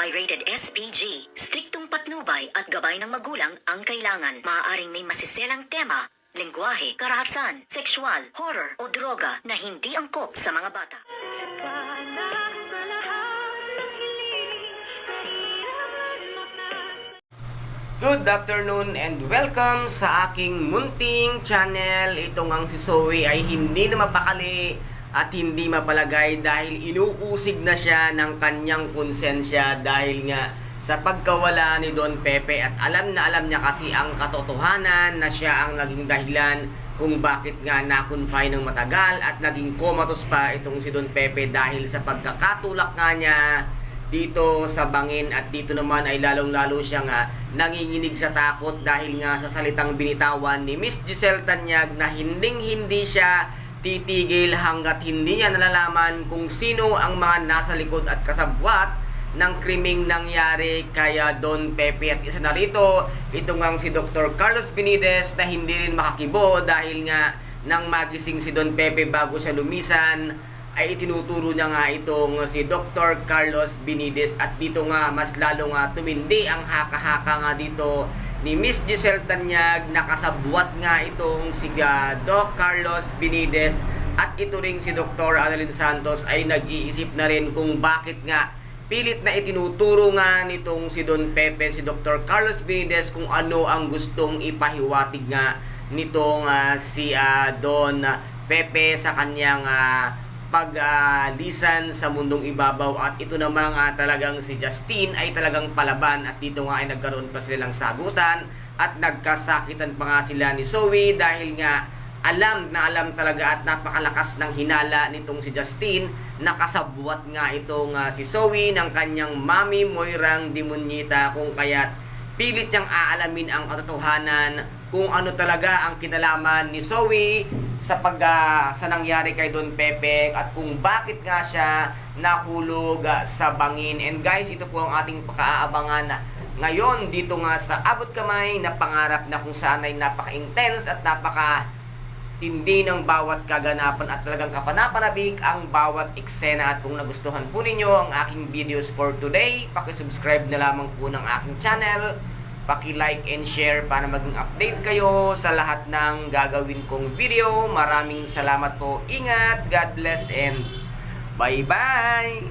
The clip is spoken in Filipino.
ay rated SPG. Striktong patnubay at gabay ng magulang ang kailangan. Maaaring may masiselang tema, lengguwahe, karahasan, sexual, horror o droga na hindi angkop sa mga bata. Good afternoon and welcome sa aking munting channel. Itong ang si Zoe ay hindi na mapakali at hindi mapalagay dahil inuusig na siya ng kanyang konsensya dahil nga sa pagkawala ni Don Pepe, at alam niya kasi ang katotohanan na siya ang naging dahilan kung bakit nga na-confine ng matagal at naging comatose pa itong si Don Pepe dahil sa pagkakatulak nga niya dito sa bangin. At dito naman ay lalong-lalo siya nga nanginginig sa takot dahil nga sa salitang binitawan ni Miss Giselle Tanyag na hinding-hindi siya titigil hanggat hindi niya nalalaman kung sino ang mga nasa likod at kasabwat ng krimeng nangyari kaya Don Pepe. At isa na rito, ito ngang si Dr. Carlos Benitez na hindi rin makakibo dahil nga nang magising si Don Pepe bago siya lumisan ay itinuturo niya nga itong si Dr. Carlos Benitez. At dito nga mas lalo nga tumindi ang haka-haka nga dito ni Miss Giselle Tanyag. Nakasabwat nga itong si Doc Carlos Benitez at ito ring si Dr. Annalyn Santos ay nag-iisip na rin kung bakit nga pilit na itinuturo nga nitong si Don Pepe si Dr. Carlos Benitez kung ano ang gustong ipahiwatig nga nitong si Don Pepe sa kanyang paglisan sa mundong ibabaw. At ito namang talagang si Justine ay talagang palaban at dito nga ay nagkaroon pa silang sagutan at nagkasakitan pa nga sila ni Zoe dahil nga alam talaga at napakalakas ng hinala nitong si Justine. Nakasabwat nga itong si Zoe ng kanyang mami Moirang Demonyita kung kaya't pilit niyang aalamin ang katotohanan kung ano talaga ang kinalaman ni Zoe sa sa nangyari kay Don Pepe at kung bakit nga siya nahulog sa bangin. And guys, ito po ang ating pakaabangan ngayon dito nga sa Abot Kamay na pangarap na kung saan ay napaka-intense at napaka-tindi ng bawat kaganapan at talagang kapanapanabik ang bawat eksena. At kung nagustuhan po ninyo ang aking videos for today, pakisubscribe na lamang po ng aking channel, paki-like and share para maging update kayo sa lahat ng gagawin kong video. Maraming salamat po. Ingat, God bless and bye-bye!